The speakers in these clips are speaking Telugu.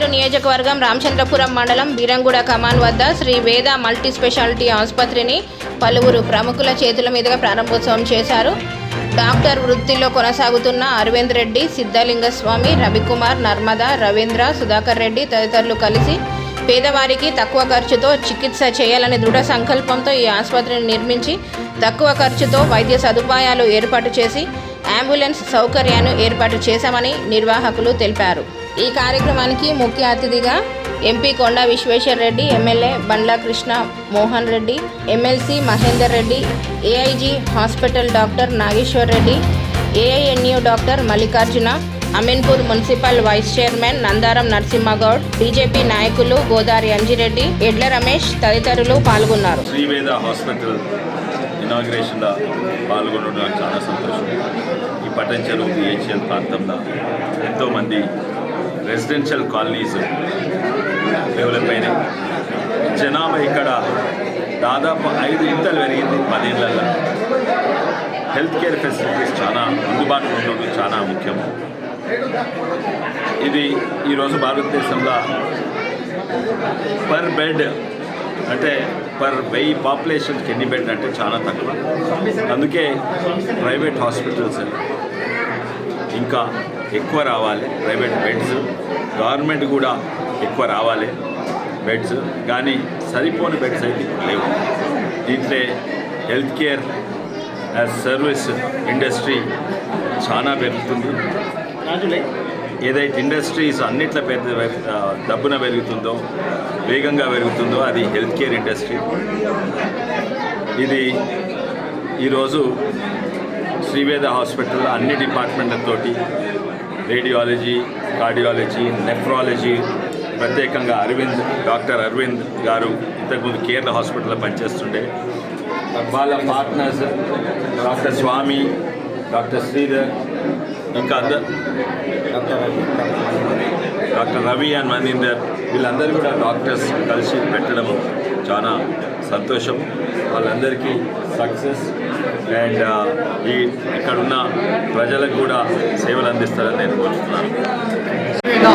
పటాన్చెరు నియోజకవర్గం రామచంద్రపురం మండలం బీరంగూడ కమాన్ వద్ద శ్రీ వేద మల్టీ స్పెషాలిటీ ఆసుపత్రిని పలువురు ప్రముఖుల చేతుల మీదుగా ప్రారంభోత్సవం చేశారు. డాక్టర్ వృత్తిలో కొనసాగుతున్న అరవింద్ రెడ్డి, సిద్ధలింగస్వామి, రవికుమార్, నర్మదా, రవీంద్ర, సుధాకర్ రెడ్డి తదితరులు కలిసి పేదవారికి తక్కువ ఖర్చుతో చికిత్స చేయాలనే దృఢ సంకల్పంతో ఈ ఆసుపత్రిని నిర్మించి తక్కువ ఖర్చుతో వైద్య సదుపాయాలు ఏర్పాటు చేసి అంబులెన్స్ సౌకర్యాన్ని ఏర్పాటు చేశామని నిర్వాహకులు తెలిపారు. ఈ కార్యక్రమానికి ముఖ్య అతిథిగా MP Konda Vishweshwar Reddy, MLA Bandla Krishna Mohan Reddy, MLC Mahender Reddy, AIG hospital doctor Nageshwar Reddy, AINU doctor Mallikarjuna, Ameenpur municipal vice chairman Nandaram Narasimha Goud, BJP నాయకులు గోదారి అంజిరెడ్డి, ఎడ్ల రమేష్ తదితరులు పాల్గొన్నారు. శ్రీవేద హాస్పిటల్ ఇనాగ్రేషన్లో పాల్గొనడం నాకు చాలా సంతోషం. ఈ పటాన్చెరు ఏషియన్ ప్రాంతంలో ఎంతోమంది రెసిడెన్షియల్ కాలనీస్ డెవలప్ అయినాయి. జనాభా ఇక్కడ దాదాపు 5 ఇంతలు పెరిగింది 10 ఏళ్లలో. హెల్త్ కేర్ ఫెసిలిటీస్ చాలా అందుబాటులో ఉండడం చాలా ముఖ్యం. ఇది ఈరోజు భారతదేశంలో పర్ బెడ్ అంటే పర్ 1000 పాపులేషన్కి ఎన్ని బెడ్ అంటే చాలా తక్కువ. అందుకే ప్రైవేట్ హాస్పిటల్స్ ఇంకా ఎక్కువ రావాలి, ప్రైవేట్ బెడ్స్. గవర్నమెంట్ కూడా ఎక్కువ రావాలి బెడ్స్, కానీ సరిపోని బెడ్స్ అయితే లేవు. దీంట్లో health care as service industry చాలా పెరుగుతుంది. ఏదైతే ఇండస్ట్రీస్ అన్నిట్లో డబ్బున పెరుగుతుందో, వేగంగా పెరుగుతుందో అది హెల్త్ కేర్ ఇండస్ట్రీ. ఇది ఈరోజు శ్రీవేద హాస్పిటల్లో అన్ని డిపార్ట్మెంట్లతోటి రేడియాలజీ, కార్డియాలజీ, నెఫ్రాలజీ, ప్రత్యేకంగా డాక్టర్ అరవింద్ గారు ఇంతకుముందు కేరళ హాస్పిటల్లో పనిచేస్తుండే. వాళ్ళ పార్ట్నర్స్ డాక్టర్ స్వామి, డాక్టర్ శ్రీధర్, ఇంకా డాక్టర్ రవి అండ్ మనీందర్, వీళ్ళందరూ కూడా డాక్టర్స్ కలిసి పెట్టడం చాలా సంతోషం. వాళ్ళందరికీ సక్సెస్ అండ్ ఇక్కడున్న ప్రజలకు కూడా సేవలు అందిస్తారని నేను కోరుతున్నాను.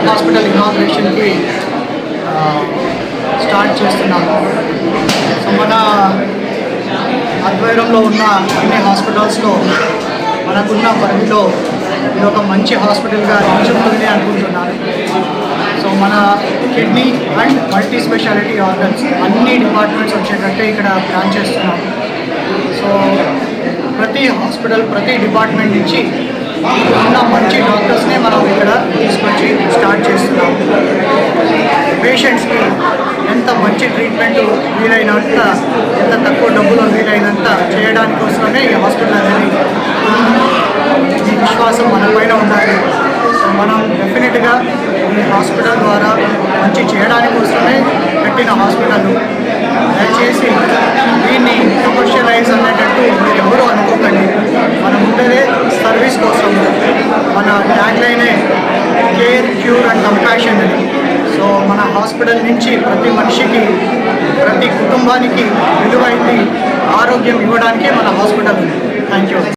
హాస్పిటల్ ఇనాగ్రేషన్కి స్టార్ట్ చేస్తున్నాము. సో మన ఆధ్వర్యంలో ఉన్న అన్ని హాస్పిటల్స్లో మనకున్న పరిధిలో ఇది ఒక మంచి హాస్పిటల్గా నిలుచుంటుంది అనుకుంటున్నాను. సో మన kidney and multi speciality organs అన్ని డిపార్ట్మెంట్స్ వచ్చేటట్టే ఇక్కడ ప్లాన్ చేస్తున్నాము. సో ప్రతి హాస్పిటల్, ప్రతి డిపార్ట్మెంట్ నుంచి ఉన్న మంచి డాక్టర్స్నే మనం ఇక్కడ తీసుకొచ్చి స్టార్ట్ చేస్తున్నాము. పేషెంట్స్కి ఎంత మంచి ట్రీట్మెంట్ వీలైనంత, ఎంత తక్కువ డబ్బులో వీలైనంత చేయడానికి కోసమే ఈ హాస్పిటల్ అనేది ఈ విశ్వాసం మన పైన ఉండాలి. సో మనం డెఫినెట్గా ఈ హాస్పిటల్ ద్వారా మంచి చేయడానికి కోసమే పెట్టిన హాస్పిటల్. దయచేసి దీన్ని కమర్షియలైజ్ అనేటట్టు మీరు ఎవరూ అనుకోకండి. మనం ఉండేదే సర్వీస్ కోసం. మన ట్యాగ్లైనే కేర్, క్యూర్ అండ్ కంపాషన్ అని. సో మన హాస్పిటల్ నుంచి ప్రతి మనిషికి, ప్రతి కుటుంబానికి విలువైంది ఆరోగ్యం ఇవ్వడానికే మన హాస్పిటల్ ఉంది. Thank you.